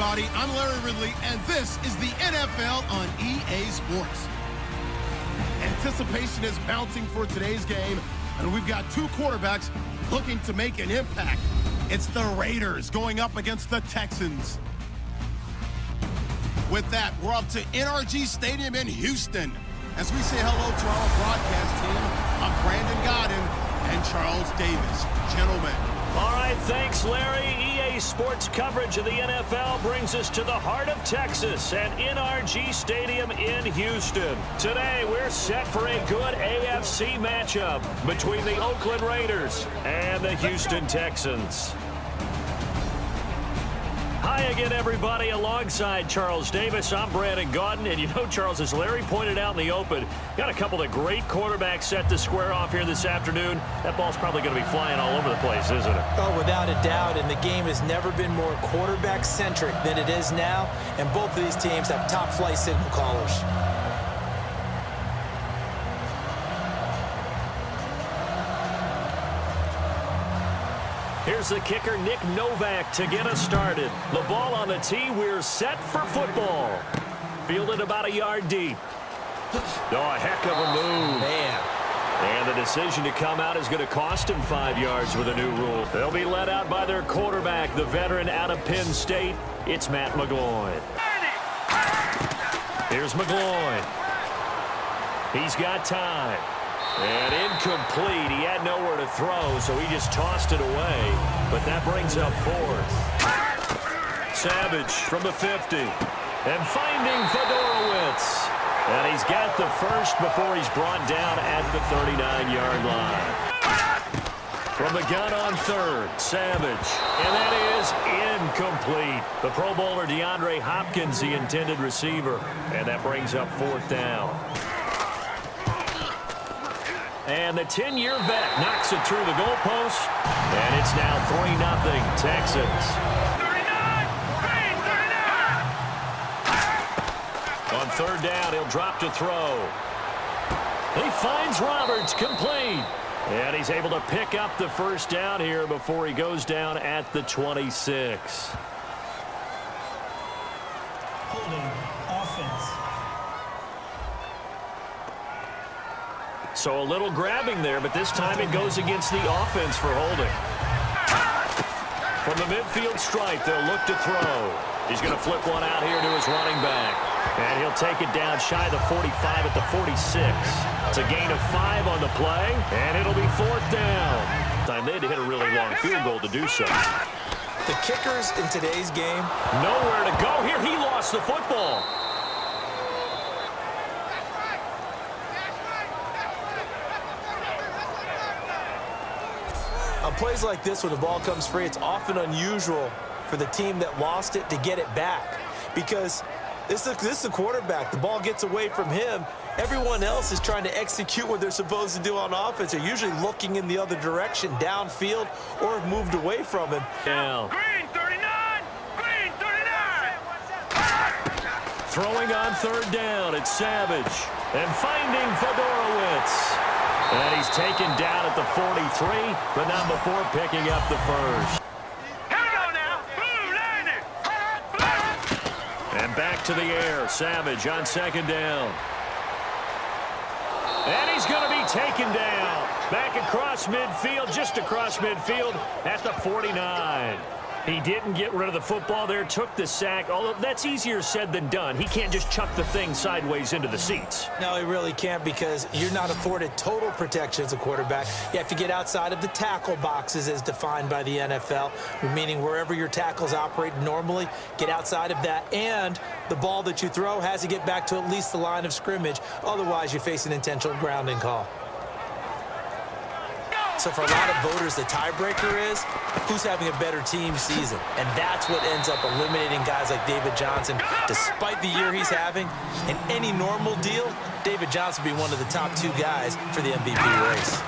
everybody. I'm Larry Ridley, and this is the NFL on EA Sports. Anticipation is mounting for today's game, and we've got two quarterbacks looking to make an impact. It's the Raiders going up against the Texans. With that, we're off to NRG Stadium in Houston as we say hello to our broadcast team of Brandon Godden and Charles Davis. Gentlemen. All right, thanks, Larry. EA Sports coverage of the NFL brings us to the heart of Texas at NRG Stadium in Houston. Today, we're set for a good AFC matchup between the Oakland Raiders and the Houston Texans. Hi again, everybody. Alongside Charles Davis, I'm Brandon Gaudin. And you know, Charles, as Larry pointed out in the open, got a couple of great quarterbacks set to square off here this afternoon. That ball's probably going to be flying all over the place, isn't it? Oh, without a doubt. And the game has never been more quarterback-centric than it is now. And both of these teams have top-flight signal callers. Here's the kicker, Nick Novak, to get us started. The ball on the tee. We're set for football. Fielded about a yard deep. Oh, a heck of a move. Man. And the decision to come out is going to cost him 5 yards with a new rule. They'll be led out by their quarterback, the veteran out of Penn State. It's Matt Mcgloin. Here's Mcgloin. He's got time. And incomplete. He had nowhere to throw, so he just tossed it away. But that brings up fourth. Savage from the 50. And finding Fedorowicz. And he's got the first before he's brought down at the 39-yard line. From the gun on third, Savage. And that is incomplete. The Pro Bowler DeAndre Hopkins, the intended receiver. And that brings up fourth down. And the 10-year vet knocks it through the goalpost. And it's now 3-0 Texans. 39! On third down, he'll drop to throw. He finds Roberts, complete. And he's able to pick up the first down here before he goes down at the 26. Holding offense. So a little grabbing there, but this time it goes against the offense for holding. From the midfield stripe, they'll look to throw. He's going to flip one out here to his running back. And he'll take it down shy of the 45 at the 46. It's a gain of 5 on the play, and it'll be fourth down. They had to hit a really long field goal to do so. The kickers in today's game. Nowhere to go here. He lost the football. On plays like this, when the ball comes free, it's often unusual for the team that lost it to get it back. Because this is the quarterback. The ball gets away from him. Everyone else is trying to execute what they're supposed to do on offense. They're usually looking in the other direction, downfield, or have moved away from him. Now. Green 39! Green 39! Throwing on third down, it's Savage. And finding Fedorowicz. And he's taken down at the 43, but not before picking up the first. Here we go now. Blue line. And back to the air. Savage on second down. And he's going to be taken down. Back across midfield, just across midfield at the 49. He didn't get rid of the football there, took the sack, although that's easier said than done. He can't just chuck the thing sideways into the seats. No, he really can't, because you're not afforded total protection as a quarterback. You have to get outside of the tackle boxes as defined by the NFL, meaning wherever your tackles operate normally, get outside of that. And the ball that you throw has to get back to at least the line of scrimmage. Otherwise, you face an intentional grounding call. So for a lot of voters, the tiebreaker is who's having a better team season. And that's what ends up eliminating guys like David Johnson. Despite the year he's having, in any normal deal, David Johnson would be one of the top 2 guys for the MVP race.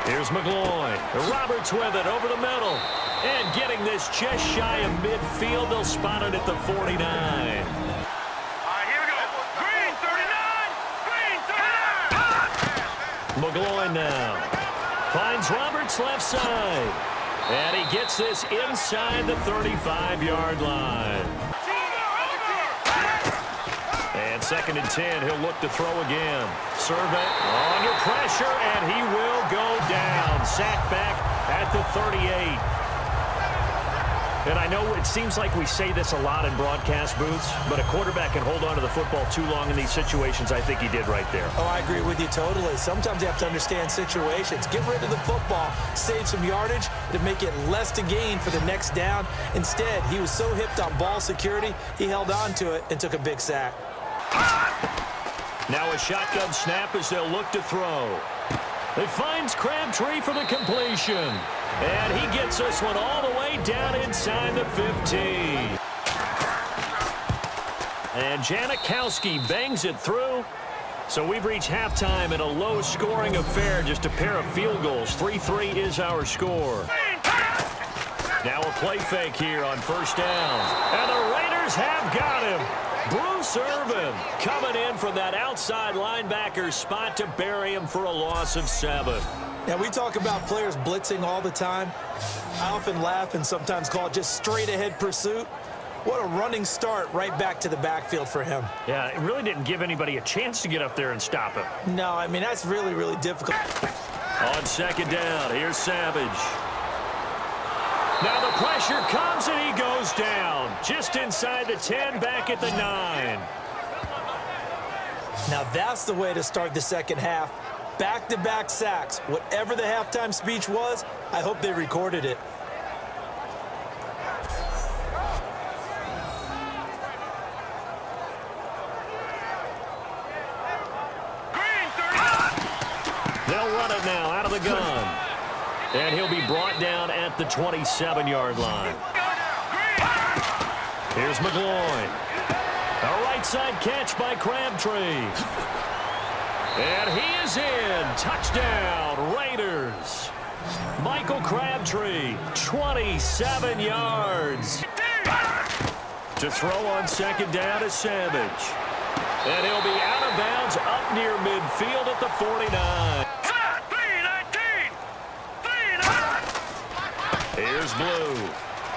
Here's Mcgloin. Roberts with it over the middle. And getting this just shy of midfield. They'll spot it at the 49. All right, here we go. Green 39! Green 39! Mcgloin now. Finds Roberts left side. And he gets this inside the 35-yard line. And 2nd and 10, he'll look to throw again. Servant under pressure, and he will go down. Sacked back at the 38. And I know it seems like we say this a lot in broadcast booths, but a quarterback can hold on to the football too long in these situations. I think he did right there. Oh, I agree with you totally. Sometimes you have to understand situations. Get rid of the football, save some yardage to make it less to gain for the next down. Instead, he was so hipped on ball security, he held on to it and took a big sack. Now a shotgun snap as they'll look to throw. It finds Crabtree for the completion. And he gets this one all the way down inside the 15. And Janikowski bangs it through. So we've reached halftime in a low-scoring affair, just a pair of field goals. 3-3 is our score. Now a play fake here on 1st down. And the Raiders have got him. Bruce Irvin coming in from that outside linebacker spot to bury him for a loss of 7. Now, we talk about players blitzing all the time. I often laugh and sometimes call it just straight-ahead pursuit. What a running start right back to the backfield for him. Yeah, it really didn't give anybody a chance to get up there and stop him. No, I mean, that's really, really difficult. On 2nd down, here's Savage. Now the pressure comes and he goes down. Just inside the 10, back at the 9. Now that's the way to start the second half. Back-to-back sacks. Whatever the halftime speech was, I hope they recorded it. They'll run it now out of the gun. And he'll be brought down at the 27-yard line. Here's Mcgloin. A right side catch by Crabtree. And he is in. Touchdown, Raiders. Michael Crabtree, 27 yards. To throw on 2nd down is Savage. And he'll be out of bounds up near midfield at the 49. Here's Blue.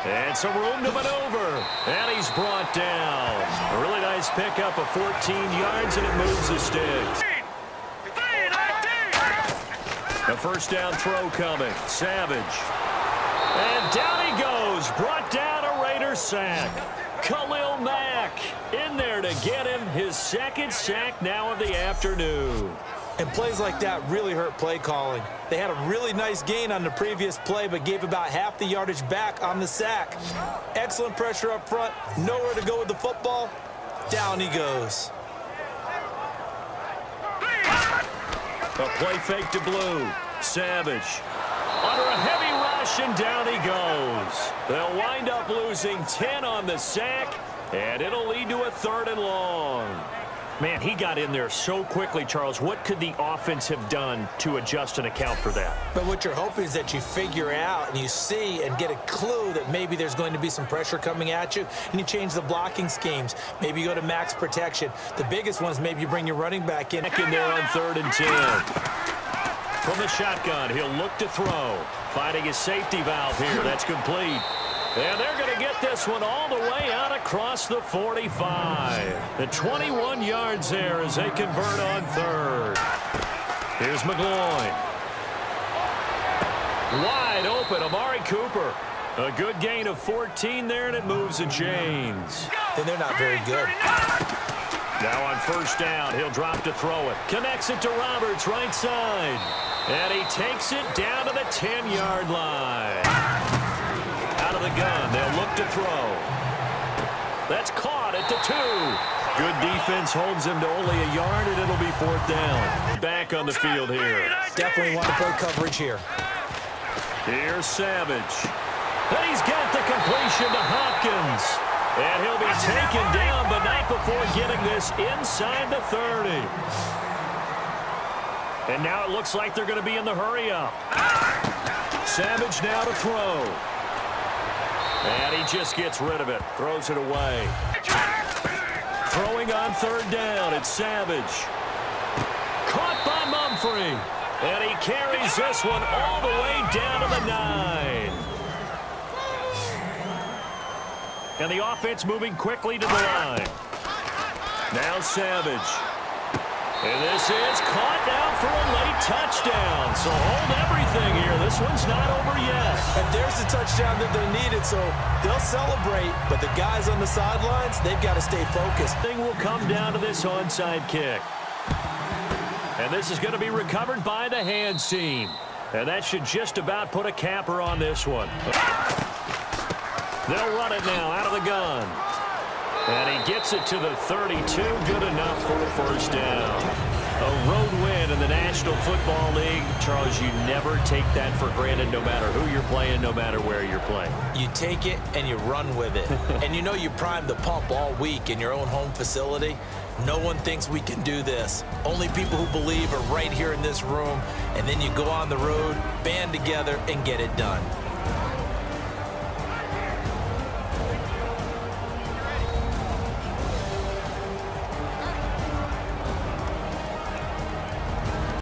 And some room to maneuver. And he's brought down. A really nice pickup of 14 yards, and it moves the sticks. A 1st down throw coming. Savage. And down he goes. Brought down a Raider sack. Khalil Mack in there to get him his 2nd sack now of the afternoon. And plays like that really hurt play calling. They had a really nice gain on the previous play, but gave about half the yardage back on the sack. Excellent pressure up front. Nowhere to go with the football. Down he goes. A play fake to Blue. Savage. Under a heavy rush, and down he goes. They'll wind up losing 10 on the sack, and it'll lead to a 3rd and long. Man, he got in there so quickly, Charles. What could the offense have done to adjust and account for that? But what you're hoping is that you figure out and you see and get a clue that maybe there's going to be some pressure coming at you, and you change the blocking schemes. Maybe you go to max protection. The biggest ones, maybe you bring your running back in. Back in there on 3rd and 10. From the shotgun, he'll look to throw. Finding his safety valve here. That's complete. And they're going to get this one all the way out across the 45. The 21 yards there as they convert on 3rd. Here's Mcgloin. Wide open, Amari Cooper. A good gain of 14 there, and it moves the chains. Then they're not very good. Now on 1st down, he'll drop to throw it. Connects it to Roberts, right side. And he takes it down to the 10-yard line. Out of the gun, they'll look to throw. That's caught at the 2. Good defense holds him to only a yard, and it'll be 4th down. Back on the field here. Definitely want to play coverage here. Here's Savage. And he's got the completion to Hopkins. And he'll be taken down, but not before getting this inside the 30. And now it looks like they're going to be in the hurry-up. Savage now to throw. And he just gets rid of it. Throws it away. Throwing on 3rd down. It's Savage. Caught by Mumphrey. And he carries this one all the way down to the 9. And the offense moving quickly to the line. Now Savage. And this is caught down for a late touchdown. So hold everything here. This one's not over yet. And there's the touchdown that they needed, so they'll celebrate. But the guys on the sidelines, they've got to stay focused. Thing will come down to this onside kick. And this is going to be recovered by the hands team. And that should just about put a capper on this one. They'll run it now out of the gun. And he gets it to the 32. Good enough for a first down. A road win in the National Football League. Charles, you never take that for granted no matter who you're playing, no matter where you're playing. You take it and you run with it. And you know you primed the pump all week in your own home facility. No one thinks we can do this. Only people who believe are right here in this room. And then you go on the road, band together, and get it done.